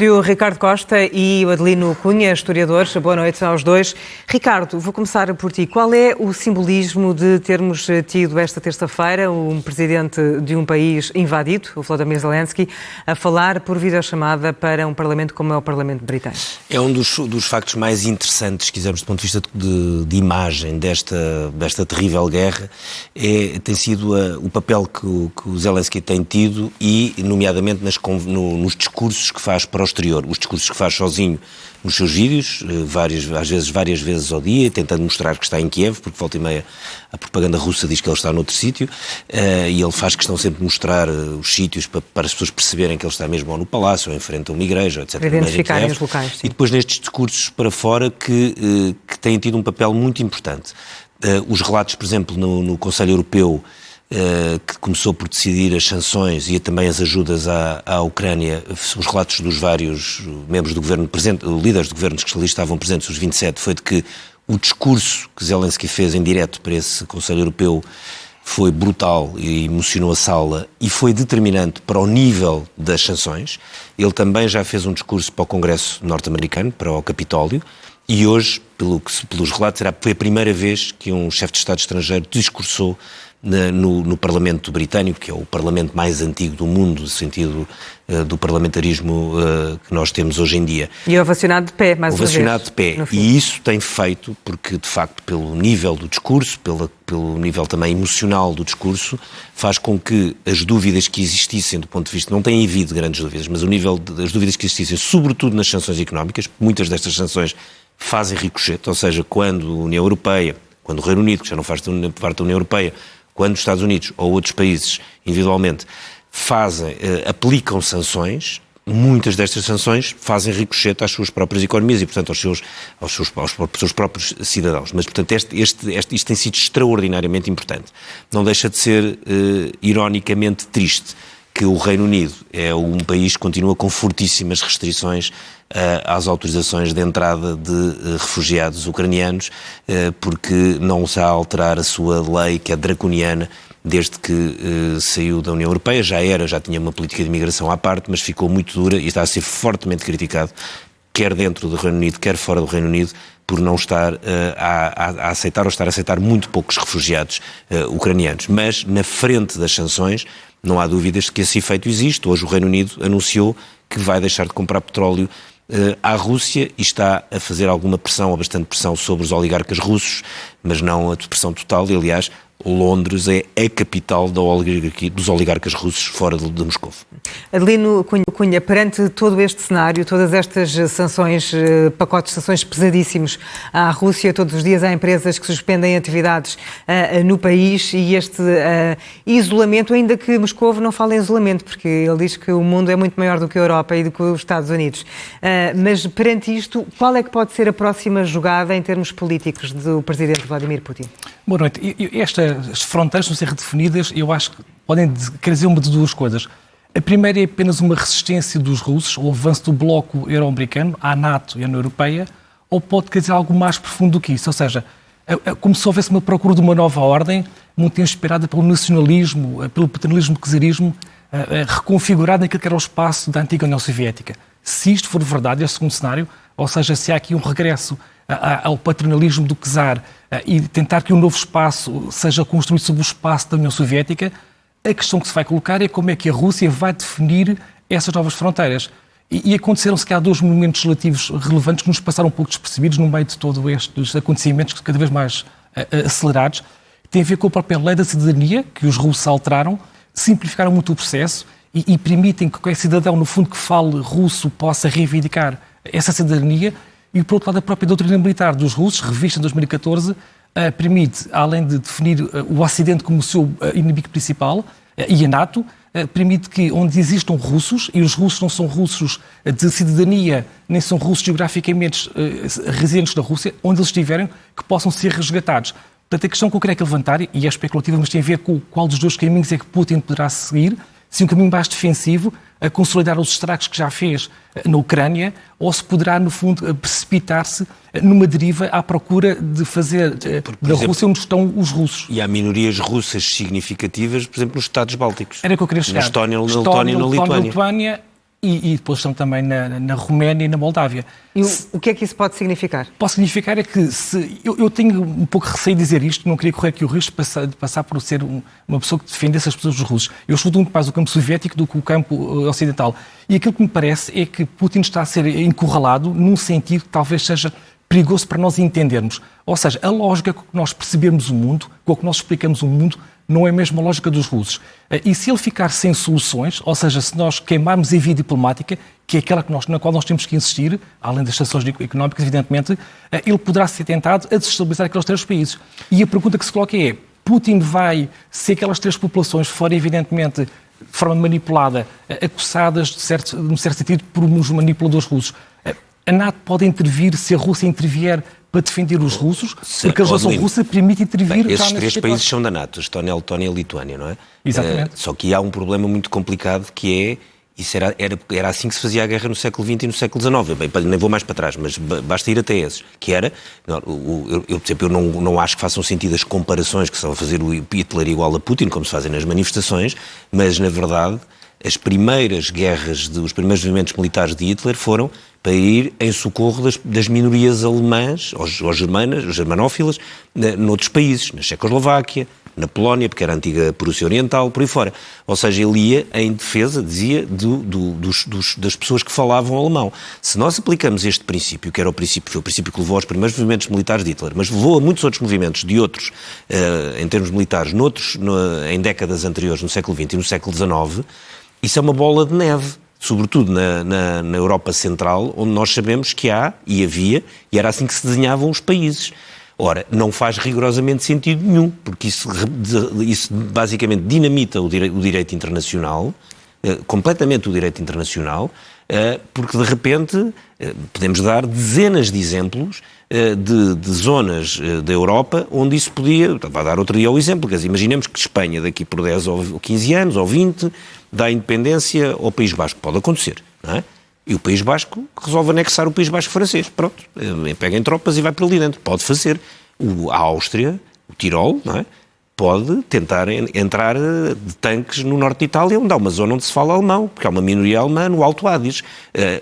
O Ricardo Costa e o Adelino Cunha, historiadores, boa noite aos dois. Ricardo, vou começar por ti. Qual é o simbolismo de termos tido esta terça-feira um presidente de um país invadido, o Volodymyr Zelensky, a falar por videochamada para um parlamento como é o Parlamento Britânico? É um dos factos mais interessantes, se quisermos, do ponto de vista de imagem desta terrível guerra, tem sido o papel que o Zelensky tem tido e, nomeadamente, nos discursos que faz para o exterior, os discursos que faz sozinho nos seus vídeos, várias vezes ao dia, tentando mostrar que está em Kiev, porque volta e meia a propaganda russa diz que ele está noutro sítio, e ele faz questão sempre de mostrar os sítios para as pessoas perceberem que ele está mesmo ou no palácio, ou em frente a uma igreja, etc. Para identificarem os locais. Sim. E depois nestes discursos para fora que têm tido um papel muito importante. Os relatos, por exemplo, no Conselho Europeu, que começou por decidir as sanções e também as ajudas à Ucrânia, os relatos dos vários membros do governo presente, líderes do governo que ali estavam presentes, os 27, foi de que o discurso que Zelensky fez em direto para esse Conselho Europeu foi brutal e emocionou a sala e foi determinante para o nível das sanções. Ele também já fez um discurso para o Congresso norte-americano, para o Capitólio, e hoje, pelos relatos, foi a primeira vez que um chefe de Estado estrangeiro discursou no Parlamento Britânico, que é o Parlamento mais antigo do mundo, no sentido do parlamentarismo que nós temos hoje em dia. E ovacionado de pé, mais uma vez. Ovacionado de pé. E isso tem feito, porque de facto pelo nível do discurso, pelo nível também emocional do discurso, faz com que as dúvidas que existissem do ponto de vista, não tem havido grandes dúvidas, mas o nível das dúvidas que existissem, sobretudo nas sanções económicas, muitas destas sanções fazem ricochete, ou seja, quando a União Europeia, quando o Reino Unido, que já não faz parte da União Europeia, quando os Estados Unidos ou outros países, individualmente, aplicam sanções, muitas destas sanções fazem ricochete às suas próprias economias e, portanto, aos seus próprios cidadãos. Mas, portanto, isto tem sido extraordinariamente importante. Não deixa de ser, ironicamente, triste que o Reino Unido é um país que continua com fortíssimas restrições às autorizações de entrada de refugiados ucranianos, porque não se a alterar a sua lei, que é draconiana, desde que saiu da União Europeia. Já tinha uma política de imigração à parte, mas ficou muito dura e está a ser fortemente criticado, quer dentro do Reino Unido, quer fora do Reino Unido, por não estar a aceitar ou estar a aceitar muito poucos refugiados ucranianos. Mas, na frente das sanções, não há dúvidas de que esse efeito existe. Hoje o Reino Unido anunciou que vai deixar de comprar petróleo à Rússia e está a fazer alguma pressão, ou bastante pressão, sobre os oligarcas russos, mas não a pressão total. E, aliás, Londres é a capital dos oligarcas russos fora de Moscou. Adelino Cunha, perante todo este cenário, todas estas sanções, pacotes de sanções pesadíssimos à Rússia, todos os dias há empresas que suspendem atividades no país e este isolamento, ainda que Moscou não fale em isolamento, porque ele diz que o mundo é muito maior do que a Europa e do que os Estados Unidos. Mas perante isto, qual é que pode ser a próxima jogada em termos políticos do presidente Vladimir Putin? Boa noite. Estas fronteiras vão ser redefinidas e eu acho que podem querer dizer uma de duas coisas. A primeira é apenas uma resistência dos russos ao avanço do bloco euro-americano, à NATO e à União Europeia, ou pode querer dizer algo mais profundo do que isso, ou seja, como se houvesse uma procura de uma nova ordem, muito tempo inspirada pelo nacionalismo, pelo paternalismo, czarismo, reconfigurado naquilo que era o espaço da antiga União Soviética. Se isto for verdade, este segundo cenário, ou seja, se há aqui um regresso ao paternalismo do czar e tentar que um novo espaço seja construído sobre o espaço da União Soviética, a questão que se vai colocar é como é que a Rússia vai definir essas novas fronteiras. E aconteceram, se calhar, dois momentos relativos relevantes que nos passaram um pouco despercebidos no meio de todos estes acontecimentos cada vez mais acelerados. Tem a ver com a própria lei da cidadania, que os russos alteraram, simplificaram muito o processo e permitem que qualquer cidadão, no fundo, que fale russo possa reivindicar essa cidadania. E, por outro lado, a própria doutrina militar dos russos, revista em 2014, permite, além de definir o Ocidente como o seu inimigo principal, e a NATO, permite que, onde existam russos, e os russos não são russos de cidadania, nem são russos geograficamente residentes da Rússia, onde eles estiverem, que possam ser resgatados. Portanto, a questão que eu queria levantar, e é especulativa, mas tem a ver com qual dos dois caminhos é que Putin poderá seguir, se um caminho mais defensivo, a consolidar os estragos que já fez na Ucrânia, ou se poderá, no fundo, precipitar-se numa deriva à procura de fazer da Rússia onde estão os russos. E há minorias russas significativas, por exemplo, nos Estados Bálticos. Era que eu queria chegar. Na Estónia, na Letónia e na Lituânia. e depois estão também na Roménia e na Moldávia. E o que é que isso pode significar? Pode significar é que eu tenho um pouco de receio de dizer isto, não queria correr aqui o risco de passar por ser uma pessoa que defendesse as pessoas dos russos. Eu estudo muito mais o campo soviético do que o campo ocidental. E aquilo que me parece é que Putin está a ser encurralado num sentido que talvez seja perigoso para nós entendermos. Ou seja, a lógica com que nós percebemos o mundo, com que nós explicamos o mundo, não é mesmo a lógica dos russos. E se ele ficar sem soluções, ou seja, se nós queimarmos a via diplomática, que é aquela na qual nós temos que insistir, além das sanções económicas, evidentemente, ele poderá ser tentado a desestabilizar aqueles 3 países. E a pergunta que se coloca é, Putin vai, se aquelas 3 populações forem, evidentemente, de forma manipulada, acossadas, num certo sentido, por uns manipuladores russos, a NATO pode intervir se a Rússia intervier para defender os russos, porque a legislação russa permite intervir... Bem, esses 3 países são da NATO, Estónia, Letónia e Lituânia, não é? Exatamente. Só que há um problema muito complicado que é, isso era assim que se fazia a guerra no século XX e no século XIX. Bem, nem vou mais para trás, mas basta ir até esses. Que era, eu não acho que façam sentido as comparações que são a fazer o Hitler igual a Putin, como se fazem nas manifestações, mas na verdade as primeiras guerras, os primeiros movimentos militares de Hitler foram para ir em socorro das minorias alemãs ou germanófilas noutros países, na Checoslováquia, na Polónia, porque era a antiga Prússia Oriental, por aí fora. Ou seja, ele ia em defesa, dizia, das pessoas que falavam alemão. Se nós aplicamos este princípio, que era foi o princípio que levou aos primeiros movimentos militares de Hitler, mas levou a muitos outros movimentos de outros, em termos militares, em décadas anteriores, no século XX e no século XIX, isso é uma bola de neve. Sobretudo na Europa Central, onde nós sabemos que há e havia, e era assim que se desenhavam os países. Ora, não faz rigorosamente sentido nenhum, porque isso basicamente dinamita o direito internacional, completamente o direito internacional, porque de repente podemos dar dezenas de exemplos de zonas da Europa onde isso podia... Estava a dar outro dia o exemplo, imaginemos que Espanha daqui por 10 ou 15 anos ou 20 dá independência ao País Basco. Pode acontecer, não é? E o País Basco resolve anexar o País Basco francês. Pronto, pega em tropas e vai para ali dentro. Pode fazer. A Áustria, o Tirol, não é? Pode tentar entrar de tanques no norte de Itália, onde há uma zona onde se fala alemão, porque há uma minoria alemã no Alto Adige.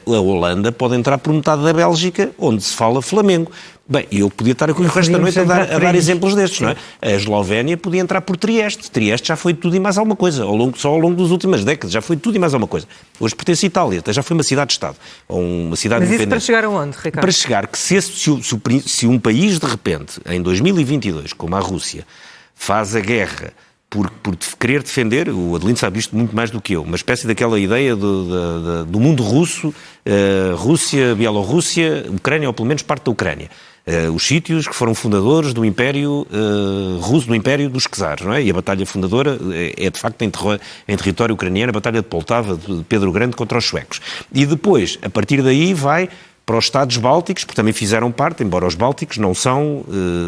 A Holanda pode entrar por metade da Bélgica, onde se fala flamengo. Bem, eu podia estar aqui o resto da noite a dar exemplos destes, não é? A Eslovénia podia entrar por Trieste. Trieste já foi tudo e mais alguma coisa, só ao longo das últimas décadas, já foi tudo e mais alguma coisa. Hoje pertence à Itália, até já foi uma cidade-estado, ou uma cidade independente. Mas isso para chegar aonde, Ricardo? Para chegar que se um país, de repente, em 2022, como a Rússia, faz a guerra por querer defender, o Adelino sabe isto muito mais do que eu, uma espécie daquela ideia do mundo russo, Rússia, Bielorrússia, Ucrânia, ou pelo menos parte da Ucrânia. Os sítios que foram fundadores do Império Russo, do Império dos Czares, não é? E a batalha fundadora é de facto em território ucraniano, a Batalha de Poltava, de Pedro Grande contra os suecos. E depois, a partir daí, vai para os Estados Bálticos, porque também fizeram parte, embora os Bálticos não são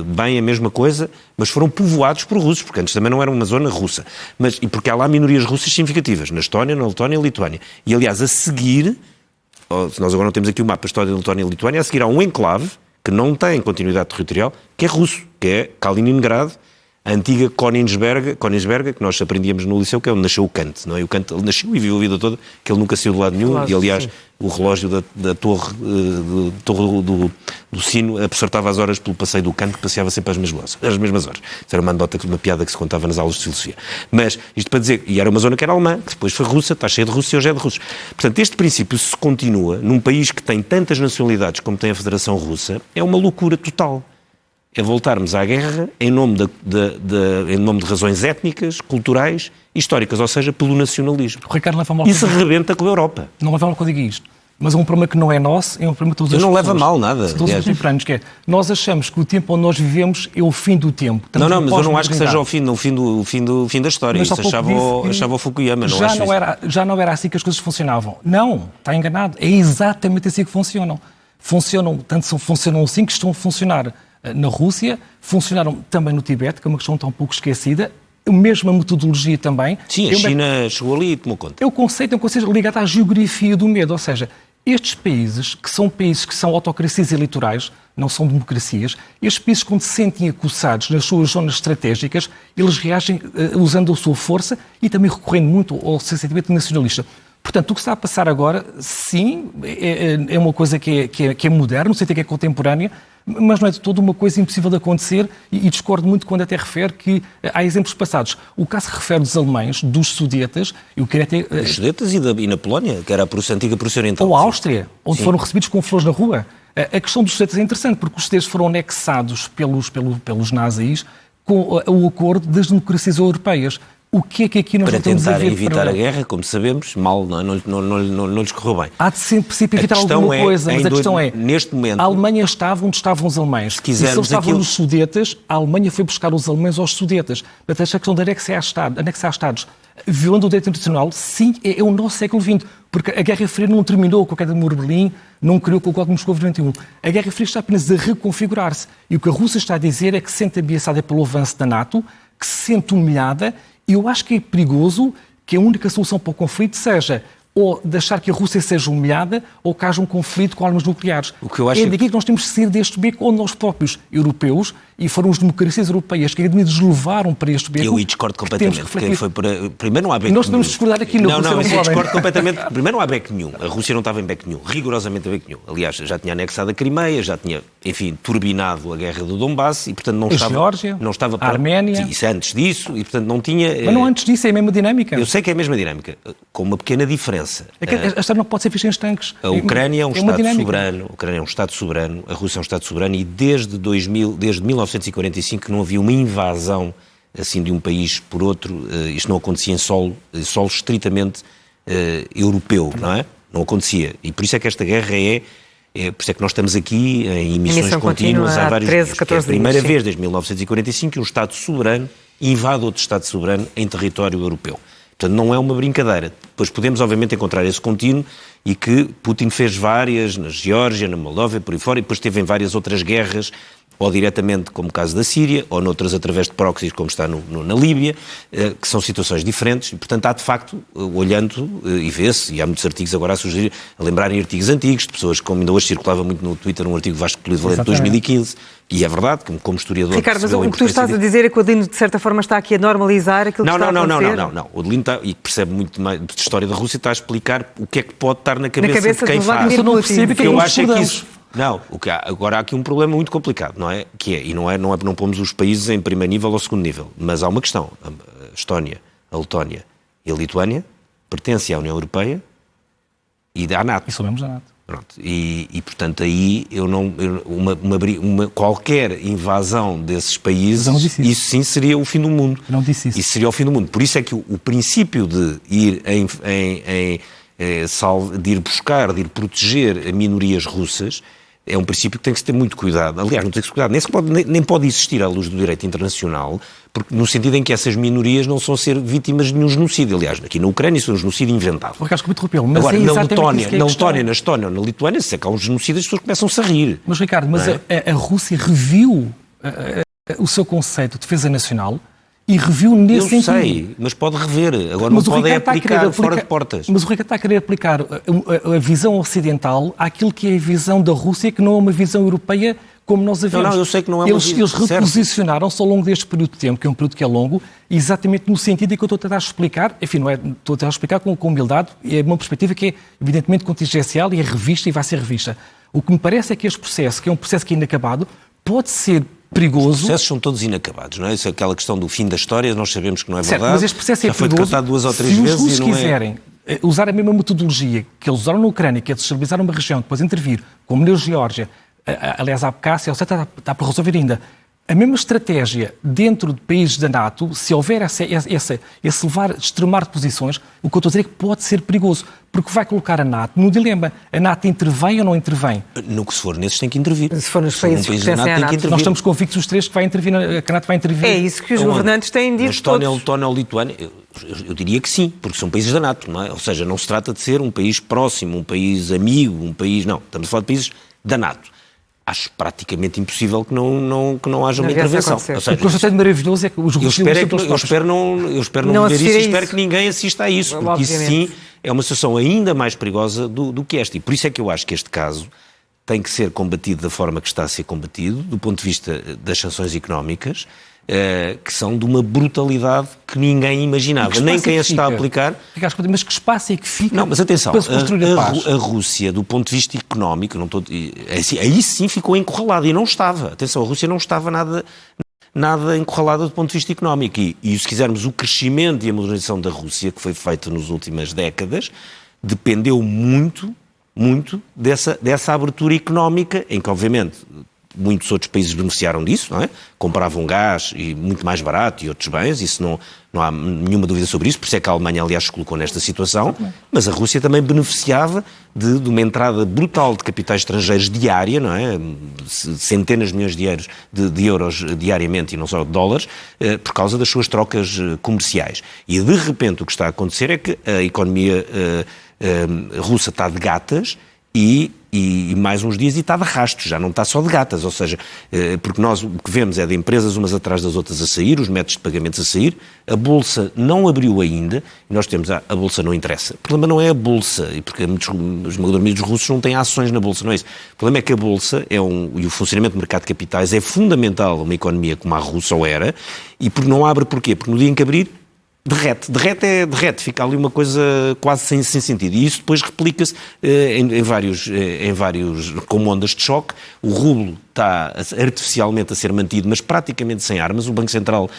bem a mesma coisa, mas foram povoados por russos, porque antes também não era uma zona russa. E porque há lá minorias russas significativas, na Estónia, na Letónia e na Lituânia. E, aliás, a seguir, se nós agora não temos aqui o mapa da Estónia, Letónia e Lituânia, a seguir há um enclave que não tem continuidade territorial, que é russo, que é Kaliningrado, a antiga Königsberg, que nós aprendíamos no liceu, que é onde nasceu o Kant, não é? O Kant nasceu e viveu a vida toda, que ele nunca saiu de lado nenhum, claro, e aliás, sim, o relógio da torre do sino acertava as horas pelo passeio do Kant, que passeava sempre às mesmas horas. Isso era uma piada que se contava nas aulas de filosofia. Mas, isto para dizer, e era uma zona que era alemã, que depois foi russa, está cheia de russos e hoje é de russos. Portanto, este princípio, se continua num país que tem tantas nacionalidades como tem a Federação Russa, é uma loucura total. É voltarmos à guerra em nome de razões étnicas, culturais e históricas, ou seja, pelo nacionalismo. Ricardo, isso rebenta com a Europa. Não leva mal que eu diga isto, mas é um problema que não é nosso, é um problema de todas as pessoas. Não leva mal nada. Todos os contemporâneos, que é, nós achamos que o tempo onde nós vivemos é o fim do tempo. Mas eu não acho que seja o fim da história. Isso achava o Fukuyama. Já não era assim que as coisas funcionavam. Não, está enganado. É exatamente assim que funcionam. Funcionam assim que estão a funcionar na Rússia, funcionaram também no Tibete, que é uma questão tão pouco esquecida, a mesma metodologia também. Sim, a China chegou ali e tomou conta. É um conceito ligado à geografia do medo, ou seja, estes países que são autocracias eleitorais, não são democracias, estes países, quando se sentem acossados nas suas zonas estratégicas, eles reagem usando a sua força e também recorrendo muito ao sentimento nacionalista. Portanto, o que está a passar agora, sim, é uma coisa que é moderna, no sentido que é contemporânea, mas não é de todo uma coisa impossível de acontecer e discordo muito quando até refere que há exemplos passados. O caso refere dos alemães, dos Sudetas, eu queria até... Os Sudetas e na Polónia, que era a antiga Prússia Oriental. Ou a Áustria, onde foram recebidos com flores na rua. A questão dos Sudetas é interessante, porque os Sudetas foram anexados pelos nazis com o acordo das democracias europeias. O que é que aqui nós estamos a ver? Para tentar evitar a guerra, como sabemos, mal não lhes correu bem. Há de sempre evitar alguma coisa, mas a questão é, neste momento, a Alemanha estava onde estavam os alemães. Se eles estavam nos Sudetas, a Alemanha foi buscar os alemães aos Sudetas. Portanto, esta questão de anexar Estados, violando o direito internacional, sim, é o nosso século XX. Porque a Guerra Fria não terminou com a queda do Muro de Berlim, não criou com o Código de Moscou de 91. A Guerra Fria está apenas a reconfigurar-se. E o que a Rússia está a dizer é que se sente ameaçada pelo avanço da NATO, que se sente humilhada. E eu acho que é perigoso que a única solução para o conflito seja ou deixar que a Rússia seja humilhada ou que haja um conflito com armas nucleares. O que eu acho é daqui que nós temos que sair deste beco onde nós próprios, europeus, e foram as democracias europeias que nos levaram para este beco. Eu discordo completamente. Primeiro não há beco nós podemos discordar aqui no Não, eu discordo completamente. Primeiro não há beco nenhum. A Rússia não estava em beco nenhum. Rigorosamente em beco nenhum. Aliás, já tinha anexado a Crimeia, já tinha, enfim, turbinado a guerra do Donbass e, portanto, não estava... Geórgia, não estava a Arménia... Isso antes disso e, portanto, não tinha... Mas não antes disso, é a mesma dinâmica. Eu sei que é a mesma dinâmica, com uma pequena diferença. A história não pode ser ficha em tanques. A Ucrânia é um Estado soberano. A Ucrânia é um Estado soberano. A Rússia é um Estado soberano e desde 1945 que não havia uma invasão assim de um país por outro. Isto não acontecia em solo estritamente europeu, não é? Não acontecia. E por isso é que esta guerra por isso é que nós estamos aqui em emissões contínuas há vários 13, 14 dias. É a primeira dias, vez desde 1945 que um Estado soberano invade outro Estado soberano em território europeu. Portanto, não é uma brincadeira. Depois podemos, obviamente, encontrar esse contínuo e que Putin fez várias, na Geórgia, na Moldóvia, por aí fora, e depois teve em várias outras guerras, ou diretamente, como o caso da Síria, ou noutras através de proxies, como está na Líbia, que são situações diferentes. E, portanto, há, de facto, olhando, e vê-se, e há muitos artigos agora a sugerir, a lembrarem artigos antigos, de pessoas que, como ainda hoje circulava muito no Twitter, um artigo Vasco Polivalente de 2015, e é verdade, como historiador... Ricardo, mas o que tu estás a dizer é que o Adelino, de certa forma, está aqui a normalizar aquilo que está a acontecer? Não. O Adelino está, e percebe muito mais de história da Rússia, está a explicar o que é que pode estar na cabeça de quem faz. Eu não percebo que eu acho é que isso... Não, agora há aqui um problema muito complicado, não é? Não pomos os países em primeiro nível ou segundo nível, mas há uma questão. A Estónia, a Letónia e a Lituânia pertencem à União Europeia e à NATO. E sabemos da NATO. Pronto. E portanto, aí qualquer invasão desses países, isso sim seria o fim do mundo. Não disse isso. Isso seria o fim do mundo. Por isso é que o princípio de ir de ir buscar, de ir proteger minorias russas, é um princípio que tem que se ter muito cuidado. Aliás, não tem que se cuidado, nem pode existir à luz do direito internacional, porque no sentido em que essas minorias não são ser vítimas de nenhum genocídio. Aliás, aqui na Ucrânia isso é um genocídio inventado. Agora, na Letónia, na Estónia ou na Lituânia, se há um genocídio, as pessoas começam-se a rir. Mas, Ricardo, a Rússia reviu o seu conceito de defesa nacional e reviu nesse sentido. Eu sei, mas pode rever. Agora não pode aplicar fora de portas. Mas o Ricardo está a querer aplicar a visão ocidental àquilo que é a visão da Rússia, que não é uma visão europeia como nós a vemos. Não, eu sei que não é uma visão. Eles reposicionaram-se ao longo deste período de tempo, que é um período que é longo, exatamente no sentido em que eu estou a tentar explicar, enfim, não é, estou a tentar explicar com humildade, é uma perspectiva que é evidentemente contingencial e é revista e vai ser revista. O que me parece é que este processo, que é um processo que é inacabado, pode ser perigoso. Os processos são todos inacabados, não é? Isso é aquela questão do fim da história, nós sabemos que não é verdade. Mas este processo é já perigoso. Foi decretado 2 ou 3 vezes. Se os russos quiserem usar a mesma metodologia que eles usaram na Ucrânia, que é desestabilizar uma região, depois intervir, como na Geórgia, aliás, a Abkházia, está para resolver ainda. A mesma estratégia dentro de países da NATO, se houver esse extremar de posições, o que eu estou a dizer é que pode ser perigoso, porque vai colocar a NATO no dilema. A NATO intervém ou não intervém? No que se for nesses tem que intervir. Se for nos países que pertencem à NATO. Nós estamos convictos os três que a NATO vai intervir. É isso que os governantes têm dito. Na Estónia, Letónia ou Lituânia, eu diria que sim, porque são países da NATO, não é? Ou seja, não se trata de ser um país próximo, um país amigo, um país... Não, estamos a falar de países da NATO. Acho praticamente impossível que não haja uma intervenção. Ou seja, o que eu achei maravilhoso é que os russos... Eu espero não ver isso e espero que ninguém assista a isso, porque isso sim é uma situação ainda mais perigosa do que esta. E por isso é que eu acho que este caso tem que ser combatido da forma que está a ser combatido, do ponto de vista das sanções económicas, que são de uma brutalidade que ninguém imaginava, nem quem as está a aplicar. Mas que espaço é que fica? Não, mas atenção, para se construir a paz? A Rússia, do ponto de vista económico, aí sim ficou encurralada e não estava. Atenção, a Rússia não estava nada encurralada do ponto de vista económico. E se quisermos, o crescimento e a modernização da Rússia, que foi feito nas últimas décadas, dependeu muito dessa abertura económica, em que, obviamente, muitos outros países beneficiaram disso, não é? Compravam gás e muito mais barato e outros bens, isso não há nenhuma dúvida sobre isso, por isso é que a Alemanha, aliás, se colocou nesta situação, mas a Rússia também beneficiava de uma entrada brutal de capitais estrangeiros diária, não é? Centenas de milhões de euros diariamente e não só de dólares, por causa das suas trocas comerciais. E, de repente, o que está a acontecer é que a economia russa está de gatas e mais uns dias e está de rastos, já não está só de gatas, ou seja, porque nós o que vemos é de empresas umas atrás das outras a sair, os métodos de pagamentos a sair, a Bolsa não abriu ainda, e nós temos a Bolsa não interessa. O problema não é a Bolsa, e porque os esmagadores russos não têm ações na Bolsa, não é isso. O problema é que a Bolsa e o funcionamento do mercado de capitais é fundamental a uma economia como a russa ou era, e porque não abre porquê? Porque no dia em que abrir, derrete, fica ali uma coisa quase sem sentido. E isso depois replica-se em vários, como ondas de choque. O rublo está artificialmente a ser mantido, mas praticamente sem armas. O Banco Central,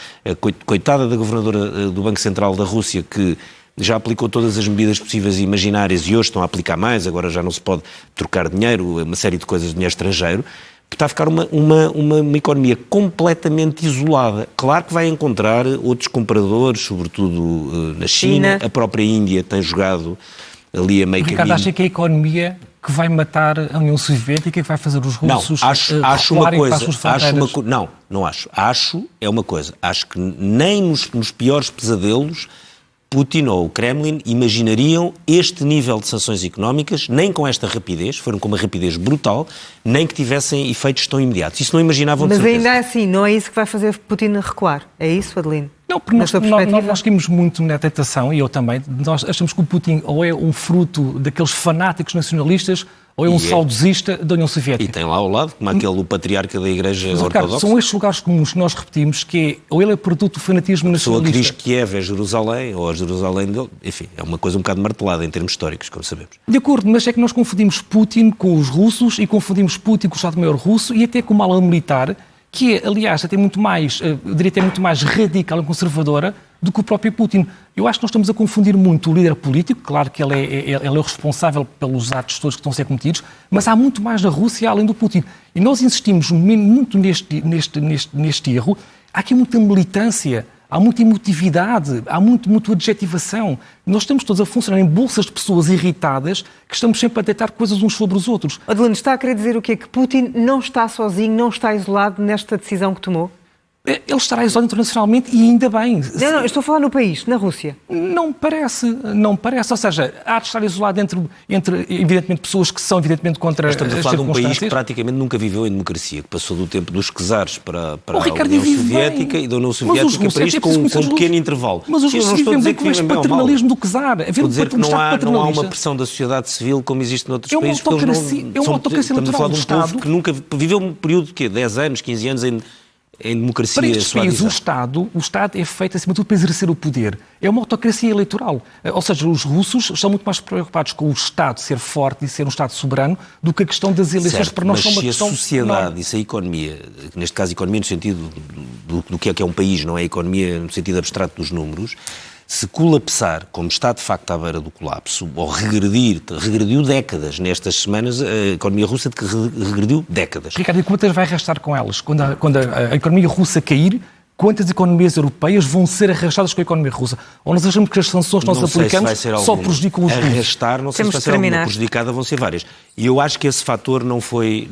coitada da governadora do Banco Central da Rússia, que já aplicou todas as medidas possíveis e imaginárias e hoje estão a aplicar mais, agora já não se pode trocar dinheiro, uma série de coisas de dinheiro estrangeiro. Está a ficar uma economia completamente isolada. Claro que vai encontrar outros compradores, sobretudo na China. A própria Índia tem jogado ali a meio caminho. Ricardo, acha que é a economia que vai matar a União Soviética e que vai fazer os russos acho uma coisa, para as suas fronteiras? Não acho. Acho é uma coisa. Acho que nem nos piores pesadelos Putin ou o Kremlin imaginariam este nível de sanções económicas, nem com esta rapidez, foram com uma rapidez brutal, nem que tivessem efeitos tão imediatos. Isso não imaginavam de certeza. Mas ainda assim, não é isso que vai fazer Putin recuar? É isso, Adelino? Não, porque nós caímos muito na tentação, e eu também, nós achamos que o Putin ou é um fruto daqueles fanáticos nacionalistas ou é um saudosista da União Soviética. E tem lá ao lado, como o patriarca da Igreja Ortodoxa. São estes lugares comuns que nós repetimos, que é, ou ele é produto do fanatismo nacionalista. A pessoa que diz que Kiev é Jerusalém, ou a Jerusalém dele, enfim, é uma coisa um bocado martelada em termos históricos, como sabemos. De acordo, mas é que nós confundimos Putin com os russos e confundimos Putin com o Estado-Maior russo e até com uma ala militar, que é, aliás, até muito mais, eu diria até muito mais radical e conservadora do que o próprio Putin. Eu acho que nós estamos a confundir muito o líder político, claro que ele é o responsável pelos atos todos que estão a ser cometidos, mas há muito mais na Rússia além do Putin. E nós insistimos muito neste erro. Há aqui muita militância, há muita emotividade, há muita adjetivação. Nós estamos todos a funcionar em bolsas de pessoas irritadas que estamos sempre a deitar coisas uns sobre os outros. Adelino, está a querer dizer o quê? Que Putin não está sozinho, não está isolado nesta decisão que tomou? Ele estará isolado internacionalmente e ainda bem. Não, estou a falar no país, na Rússia. Não parece. Ou seja, há de estar isolado entre evidentemente, pessoas que são, evidentemente, contra as circunstâncias. Estamos a falar de um país que praticamente nunca viveu em democracia, que passou do tempo dos czares para a União Soviética e da União Soviética para isto com um pequeno intervalo. Mas os russos vivem bem com este paternalismo do czar. Estou a dizer que não há uma pressão da sociedade civil como existe noutros países. É uma autocracia eleitoral. Estamos a falar de um Estado povo que nunca viveu um período de quê? 10 anos, 15 anos em democracia. Para estes países, o Estado é feito, acima de tudo, para exercer o poder. É uma autocracia eleitoral. Ou seja, os russos estão muito mais preocupados com o Estado ser forte e ser um Estado soberano do que a questão das eleições. Certo, para nós mas uma se questão a sociedade e se a economia, neste caso a economia no sentido do que é um país, não é a economia no sentido abstrato dos números, se colapsar, como está de facto à beira do colapso, ou regrediu décadas nestas semanas, a economia russa regrediu décadas. Ricardo, e quantas vai arrastar com elas? Quando a economia russa cair, quantas economias europeias vão ser arrastadas com a economia russa? Ou nós achamos que as sanções que nós aplicamos só prejudicam os russos? Arrastar, não sei se vai ser alguma prejudicada, vão ser várias. E eu acho que esse fator não foi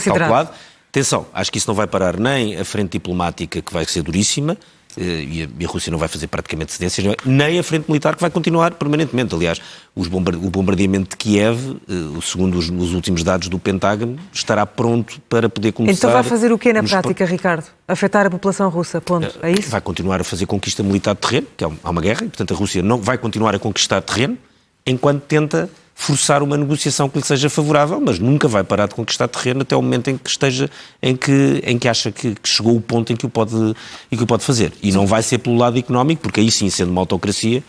calculado. Atenção, acho que isso não vai parar nem a frente diplomática, que vai ser duríssima, e a Rússia não vai fazer praticamente cedências, nem a frente militar, que vai continuar permanentemente. Aliás, o bombardeamento de Kiev, segundo os últimos dados do Pentágono, estará pronto para poder começar... Então vai fazer o quê na prática, Ricardo? Afetar a população russa, ponto. É isso? Vai continuar a fazer conquista militar de terreno, que há uma guerra, e portanto a Rússia não vai continuar a conquistar terreno, enquanto tenta forçar uma negociação que lhe seja favorável, mas nunca vai parar de conquistar terreno até o momento em que esteja, em que acha que chegou o ponto em que o pode fazer. E não vai ser pelo lado económico, porque aí sim, sendo uma autocracia,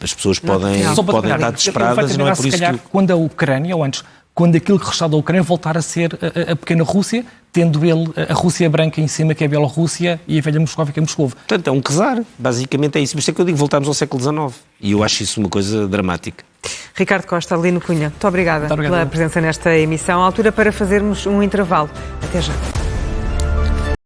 as pessoas podem estar desesperadas e não é por isso que... Quando a Ucrânia, ou antes, quando aquilo que resta da Ucrânia voltar a ser a pequena Rússia, tendo ele a Rússia branca em cima, que é a Bielorrússia, e a velha Moscova, que é Moscou. Portanto, é um czar, basicamente é isso. Mas é que eu digo, voltamos ao século XIX. E eu acho isso uma coisa dramática. Ricardo Costa, Lino Cunha, muito obrigada pela presença nesta emissão. À altura para fazermos um intervalo. Até já.